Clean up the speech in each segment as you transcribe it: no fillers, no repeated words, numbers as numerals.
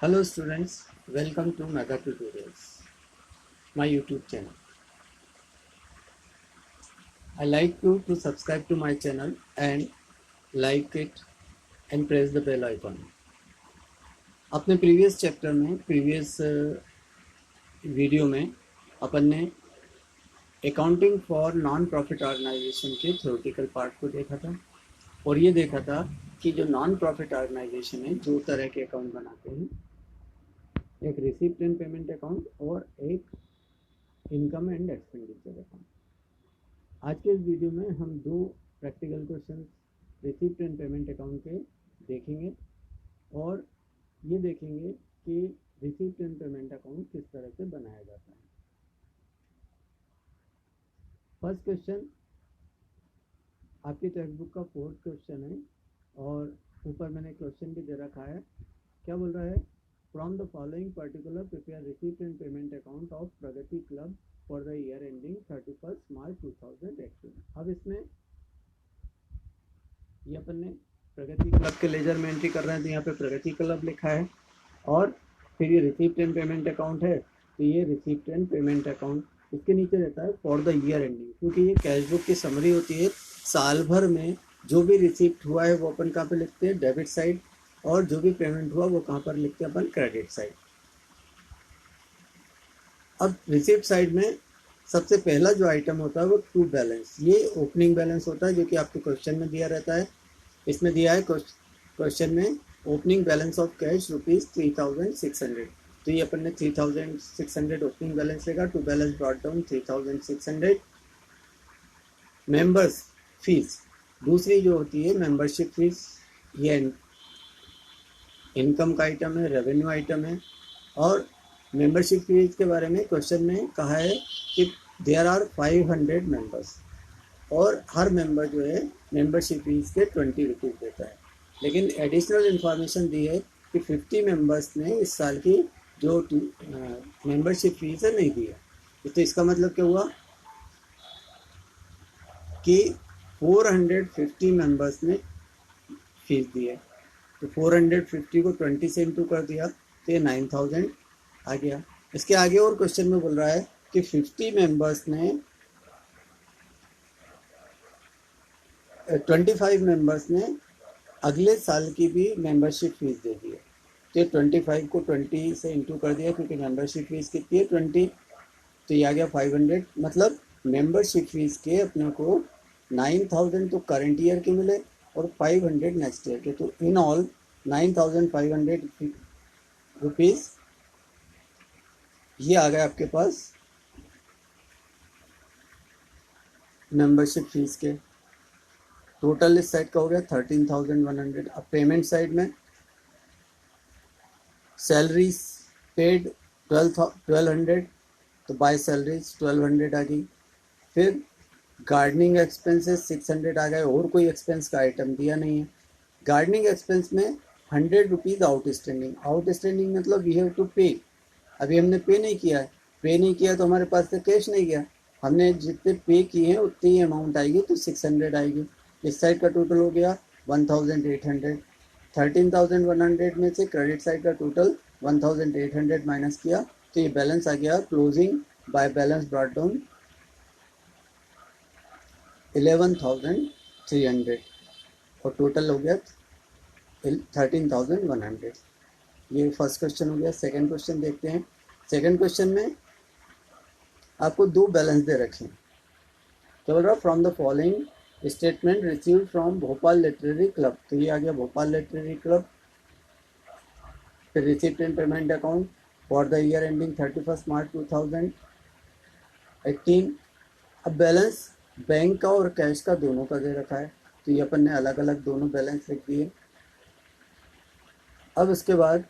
Hello students, welcome to Mega Tutorials, my YouTube channel. I like you to subscribe to my channel and like it and press the bell icon. अपने previous chapter में previous video में अपन ने accounting for non profit organisation के theoretical part को देखा था और ये देखा था कि जो नॉन प्रॉफिट ऑर्गेनाइजेशन है दो तरह के अकाउंट बनाते हैं, एक रिसीप्ट एंड पेमेंट अकाउंट और एक इनकम एंड एक्सपेंडिचर अकाउंट। आज के इस वीडियो में हम दो practical question receipt and payment account के देखेंगे और ये देखेंगे कि रिसीप्ट एंड पेमेंट अकाउंट किस तरह से बनाया जाता है। फर्स्ट क्वेश्चन आपकी टेक्स्ट बुक का फोर्थ क्वेश्चन है और ऊपर मैंने क्वेश्चन भी दे रखा है। क्या बोल रहा है? From the following particular prepare receipt and payment account of Pragati club for the year ending 31 मार्च 2018। अब इसमें ये अपन ने प्रगति क्लब के लेजर में एंट्री कर रहे हैं तो यहाँ पे प्रगति क्लब लिखा है और फिर ये रिसीप्ट एंड पेमेंट अकाउंट है तो ये रिसीप्ट एंड पेमेंट अकाउंट इसके नीचे रहता है फॉर द ईयर एंडिंग, क्योंकि ये कैश बुक की समरी होती है। साल भर में जो भी रिसीप्ट हुआ है वो अपन कहाँ पे लिखते हैं? डेबिट साइड, और जो भी पेमेंट हुआ वो कहाँ पर लिखते हैं? अपन क्रेडिट साइड। अब रिसीप्ट साइड में सबसे पहला जो आइटम होता है वो टू बैलेंस, ये ओपनिंग बैलेंस होता है जो कि आपके क्वेश्चन में दिया रहता है। इसमें दिया है क्वेश्चन में ओपनिंग बैलेंस ऑफ कैश ₹3600, तो ये अपन ने 3600 ओपनिंग बैलेंस लेगा। To balance brought down 3600। Members fees दूसरी जो होती है मेंबरशिप फीस, ये इनकम का आइटम है, रेवेन्यू आइटम है। और मेंबरशिप फीस के बारे में क्वेश्चन में कहा है कि देयर आर 500 मेंबर्स और हर मेंबर जो है मेंबरशिप फीस के 20 रुपीज़ देता है। लेकिन एडिशनल इन्फॉर्मेशन दी है कि 50 मेंबर्स ने इस साल की जो मेंबरशिप फीस है नहीं दी है। तो इसका मतलब क्या हुआ कि 450 मेंबर्स ने फीस दी है, तो 450 को 20 से इंटू कर दिया तो ये 9000 आ गया। इसके आगे और क्वेश्चन में बोल रहा है कि 50 मेंबर्स ने 25 मेंबर्स ने अगले साल की भी मेंबरशिप फीस दे दी है, तो 25 को 20 से इंटू कर दिया क्योंकि मेंबरशिप फीस कितनी है 20, तो ये आ गया 500। मतलब मेंबरशिप फीस के अपने को 9000 तो करंट ईयर के मिले और 500 नेक्स्ट ईयर के, तो इन ऑल 9500 रुपीज़ ये आ गया आपके पास मेंबरशिप फीस के। टोटल इस साइड का हो गया 13100। अब पेमेंट साइड में सैलरीज पेड 1200, तो बाय सैलरीज 1200 आ गई। फिर गार्डनिंग एक्सपेंसेस 600 आ गए, और कोई एक्सपेंस का आइटम दिया नहीं है। गार्डनिंग एक्सपेंस में 100 रुपीज़ आउटस्टैंडिंग मतलब वी हैव टू पे। अभी हमने पे नहीं किया है, पे नहीं किया तो हमारे पास से कैश नहीं गया। हमने जितने पे किए हैं उतनी ही अमाउंट आएगी, तो 600 आएगी। इस साइड का टोटल हो गया 1800। 13100 में से क्रेडिट साइड का टोटल 1800 माइनस किया तो ये बैलेंस आ गया closing by balance brought down 11300 और टोटल हो गया 13100। ये फर्स्ट क्वेश्चन हो गया। सेकंड क्वेश्चन देखते हैं। सेकंड क्वेश्चन में आपको दो बैलेंस दे रखे हैं। तो बोल रहा from the following statement receive from Bhopal literary club, तो ये आ गया भोपाल लिटरेरी क्लब। फिर receipt and payment account for the year ending 31 मार्च 2018। अब बैलेंस बैंक का और कैश का दोनों का दे रखा है, तो ये अपन ने अलग अलग दोनों बैलेंस लिख दिए। अब उसके बाद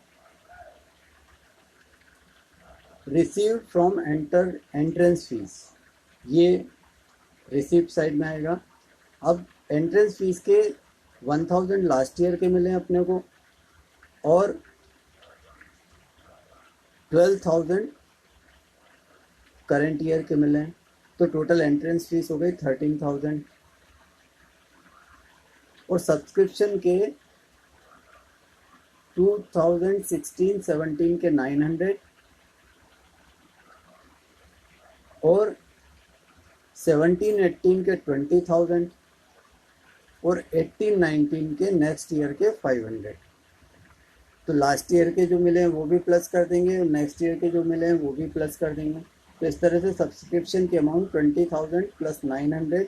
रिसीव फ्रॉम एंट्रेंस फीस, ये रिसिप्ट साइड में आएगा। अब एंट्रेंस फीस के 1000 लास्ट ईयर के मिले अपने को और 12000 करंट ईयर के मिले, तो टोटल एंट्रेंस फीस हो गई 13000। और सब्सक्रिप्शन के 2016-17 के 900 और 17-18 के 20,000 और 18-19 के नेक्स्ट ईयर के 500। तो लास्ट ईयर के जो मिले हैं वो भी प्लस कर देंगे और नेक्स्ट ईयर के जो मिले हैं वो भी प्लस कर देंगे। तो इस तरह से सब्सक्रिप्शन की अमाउंट 20,000 प्लस 900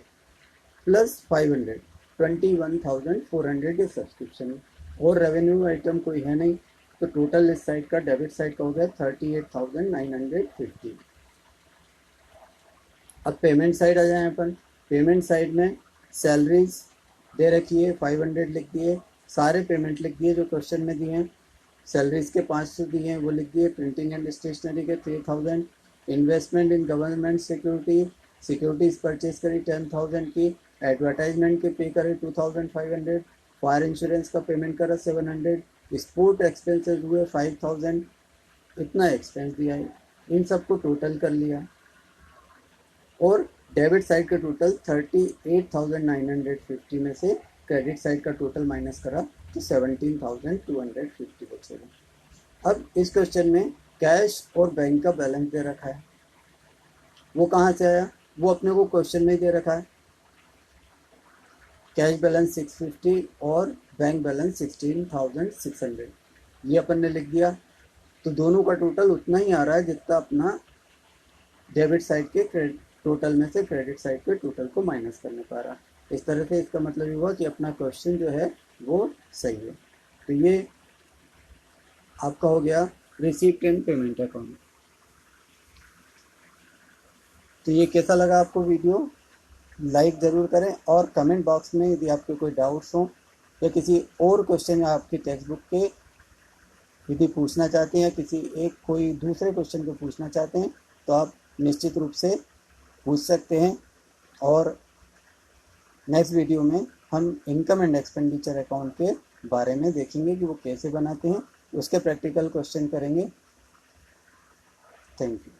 प्लस 500 21,400 के सब्सक्रिप्शन है। और रेवेन्यू आइटम कोई है नहीं, तो टोटल इस साइड का डेबिट साइड का हो गया 38,950। अब पेमेंट साइड आ जाए अपन। पेमेंट साइड में सैलरीज दे रखी है 500 लिख दिए, सारे पेमेंट लिख दिए जो क्वेश्चन में दिए हैं। सैलरीज के 500 दिए हैं वो लिख दिए, प्रिंटिंग एंड स्टेशनरी के 3,000, investment in government securities purchase करी 10,000 की, एडवर्टाइजमेंट के पे करे 2,500, फायर इंश्योरेंस का पेमेंट करा 700, स्पोर्ट एक्सपेंसेस हुए 5,000। इतना एक्सपेंस दिया है, इन सबको टोटल कर लिया और डेबिट साइड का टोटल 38,950 में से क्रेडिट साइड का टोटल माइनस करा तो 17,250 बचेगा। अब इस क्वेश्चन में कैश और बैंक का बैलेंस दे रखा है, वो कहाँ से आया? वो अपने को क्वेश्चन में दे रखा है। कैश बैलेंस 650 और बैंक बैलेंस 16,600, ये अपन ने लिख दिया। तो दोनों का टोटल उतना ही आ रहा है जितना अपना डेबिट साइड के टोटल में से क्रेडिट साइड के टोटल को माइनस करने पा रहा। इस तरह से इसका मतलब ये हुआ कि अपना क्वेश्चन जो है वो सही है। तो ये आपका हो गया रिसीप्ट एंड पेमेंट अकाउंट। तो ये कैसा लगा आपको वीडियो? लाइक ज़रूर करें और कमेंट बॉक्स में यदि आपके कोई डाउट्स हों या किसी और क्वेश्चन आपकी टेक्स्ट बुक के यदि पूछना चाहते हैं या किसी एक कोई दूसरे क्वेश्चन को पूछना चाहते हैं तो आप निश्चित रूप से पूछ सकते हैं। और नेक्स्ट वीडियो में हम इनकम एंड एक्सपेंडिचर अकाउंट के बारे में देखेंगे कि वो कैसे बनाते हैं, उसके प्रैक्टिकल क्वेश्चन करेंगे। Thank you.